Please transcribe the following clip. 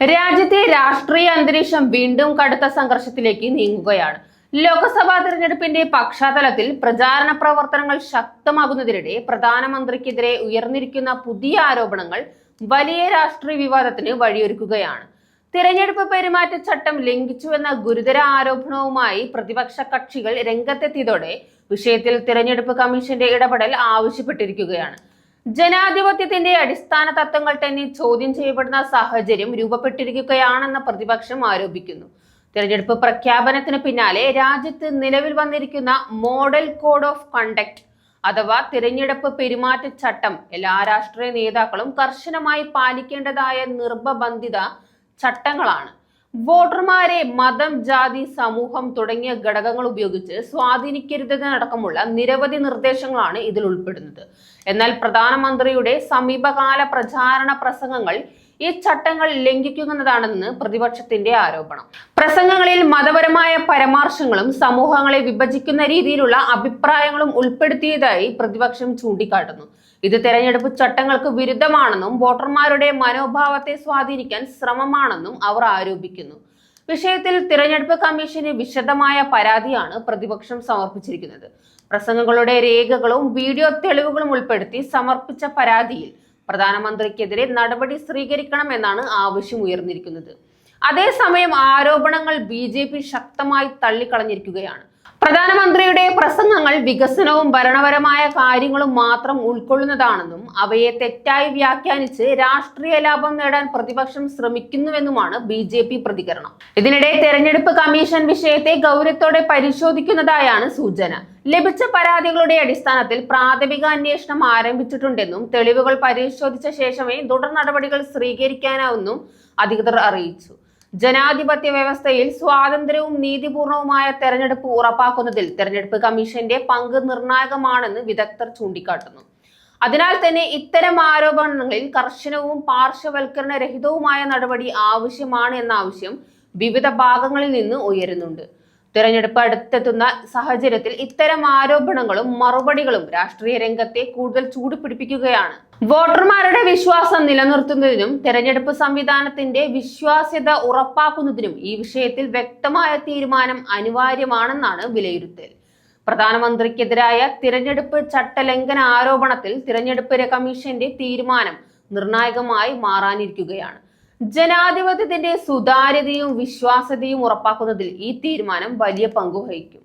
രാജ്യത്തെ രാഷ്ട്രീയ അന്തരീക്ഷം വീണ്ടും കടുത്ത സംഘർഷത്തിലേക്ക് നീങ്ങുകയാണ്. ലോക്സഭാ തെരഞ്ഞെടുപ്പിന്റെ പശ്ചാത്തലത്തിൽ പ്രചാരണ പ്രവർത്തനങ്ങൾ ശക്തമാകുന്നതിനിടെ പ്രധാനമന്ത്രിക്കെതിരെ ഉയർന്നിരിക്കുന്ന പുതിയ ആരോപണങ്ങൾ വലിയ രാഷ്ട്രീയ വിവാദത്തിന് വഴിയൊരുക്കുകയാണ്. തിരഞ്ഞെടുപ്പ് പെരുമാറ്റച്ചട്ടം ലംഘിച്ചുവെന്ന ഗുരുതര ആരോപണവുമായി പ്രതിപക്ഷ കക്ഷികൾ രംഗത്തെത്തിയതോടെ വിഷയത്തിൽ തിരഞ്ഞെടുപ്പ് കമ്മീഷന്റെ ഇടപെടൽ ആവശ്യപ്പെട്ടിരിക്കുകയാണ്. ജനാധിപത്യത്തിന്റെ അടിസ്ഥാന തത്വങ്ങൾ തന്നെ ചോദ്യം ചെയ്യപ്പെടുന്ന സാഹചര്യം രൂപപ്പെട്ടിരിക്കുകയാണെന്ന് പ്രതിപക്ഷം ആരോപിക്കുന്നു. തിരഞ്ഞെടുപ്പ് പ്രഖ്യാപനത്തിന് പിന്നാലെ രാജ്യത്ത് നിലവിൽ വന്നിരിക്കുന്ന മോഡൽ കോഡ് ഓഫ് കണ്ടക്ട് അഥവാ തിരഞ്ഞെടുപ്പ് പെരുമാറ്റച്ചട്ടം എല്ലാ രാഷ്ട്രീയ നേതാക്കളും കർശനമായി പാലിക്കേണ്ടതായ നിർബന്ധിത ചട്ടങ്ങളാണ്. വോട്ടർമാരെ മതം, ജാതി, സമൂഹം തുടങ്ങിയ ഘടകങ്ങൾ ഉപയോഗിച്ച് സ്വാധീനിക്കരുതെന്നടക്കമുള്ള നിരവധി നിർദ്ദേശങ്ങളാണ് ഇതിൽ ഉൾപ്പെടുന്നത്. എന്നാൽ പ്രധാനമന്ത്രിയുടെ സമീപകാല പ്രചാരണ പ്രസംഗങ്ങൾ ഈ ചട്ടങ്ങൾ ലംഘിക്കുന്നതാണെന്ന് പ്രതിപക്ഷത്തിന്റെ ആരോപണം. പ്രസംഗങ്ങളിൽ മതപരമായ പരാമർശങ്ങളും സമൂഹങ്ങളെ വിഭജിക്കുന്ന രീതിയിലുള്ള അഭിപ്രായങ്ങളും ഉൾപ്പെടുത്തിയതായി പ്രതിപക്ഷം ചൂണ്ടിക്കാട്ടുന്നു. ഇത് തെരഞ്ഞെടുപ്പ് ചട്ടങ്ങൾക്ക് വിരുദ്ധമാണെന്നും വോട്ടർമാരുടെ മനോഭാവത്തെ സ്വാധീനിക്കാൻ ശ്രമമാണെന്നും അവർ ആരോപിക്കുന്നു. വിഷയത്തിൽ തിരഞ്ഞെടുപ്പ് കമ്മീഷന് വിശദമായ പരാതിയാണ് പ്രതിപക്ഷം സമർപ്പിച്ചിരിക്കുന്നത്. പ്രസംഗങ്ങളുടെ രേഖകളും വീഡിയോ തെളിവുകളും ഉൾപ്പെടുത്തി സമർപ്പിച്ച പരാതിയിൽ പ്രധാനമന്ത്രിക്കെതിരെ നടപടി സ്വീകരിക്കണമെന്നാണ് ആവശ്യം ഉയർന്നിരിക്കുന്നത്. അതേസമയം ആരോപണങ്ങൾ BJP ശക്തമായി തള്ളിക്കളഞ്ഞിരിക്കുകയാണ്. പ്രധാനമന്ത്രിയുടെ പ്രസംഗങ്ങൾ വികസനവും ഭരണപരമായ കാര്യങ്ങളും മാത്രം ഉൾക്കൊള്ളുന്നതാണെന്നും അവയെ തെറ്റായി വ്യാഖ്യാനിച്ച് രാഷ്ട്രീയ ലാഭം നേടാൻ പ്രതിപക്ഷം ശ്രമിക്കുന്നുവെന്നുമാണ് BJP പ്രതികരണം. ഇതിനിടെ തെരഞ്ഞെടുപ്പ് കമ്മീഷൻ വിഷയത്തെ ഗൗരവത്തോടെ പരിശോധിക്കുന്നതായാണ് സൂചന. ലഭിച്ച പരാതികളുടെ അടിസ്ഥാനത്തിൽ പ്രാഥമിക അന്വേഷണം ആരംഭിച്ചിട്ടുണ്ടെന്നും തെളിവുകൾ പരിശോധിച്ച ശേഷമേ തുടർ നടപടികൾ സ്വീകരിക്കാനാവെന്നും അധികൃതർ അറിയിച്ചു. ജനാധിപത്യ വ്യവസ്ഥയിൽ സ്വാതന്ത്ര്യവും നീതിപൂർണവുമായ തെരഞ്ഞെടുപ്പ് ഉറപ്പാക്കുന്നതിൽ തെരഞ്ഞെടുപ്പ് കമ്മീഷന്റെ പങ്ക് നിർണായകമാണെന്ന് വിദഗ്ധർ ചൂണ്ടിക്കാട്ടുന്നു. അതിനാൽ തന്നെ ഇത്തരം ആരോപണങ്ങളിൽ കർശനവും പാർശ്വവൽക്കരണരഹിതവുമായ നടപടി ആവശ്യമാണ് എന്ന ആവശ്യം വിവിധ ഭാഗങ്ങളിൽ നിന്ന് ഉയരുന്നുണ്ട്. തിരഞ്ഞെടുപ്പ് അടുത്തെത്തുന്ന സാഹചര്യത്തിൽ ഇത്തരം ആരോപണങ്ങളും മറുപടികളും രാഷ്ട്രീയ രംഗത്തെ കൂടുതൽ ചൂടുപിടിപ്പിക്കുകയാണ്. വോട്ടർമാരുടെ വിശ്വാസം നിലനിർത്തുന്നതിനും തെരഞ്ഞെടുപ്പ് സംവിധാനത്തിന്റെ വിശ്വാസ്യത ഉറപ്പാക്കുന്നതിനും ഈ വിഷയത്തിൽ വ്യക്തമായ തീരുമാനം അനിവാര്യമാണെന്നാണ് വിലയിരുത്തൽ. പ്രധാനമന്ത്രിക്കെതിരായ തിരഞ്ഞെടുപ്പ് ചട്ടലംഘന ആരോപണത്തിൽ തിരഞ്ഞെടുപ്പ് കമ്മീഷന്റെ തീരുമാനം നിർണായകമായി മാറാനിരിക്കുകയാണ്. ജനാധിപത്യത്തിന്റെ സുതാര്യതയും വിശ്വാസ്യതയും ഉറപ്പാക്കുന്നതിൽ ഈ തീരുമാനം വലിയ പങ്ക് വഹിക്കും.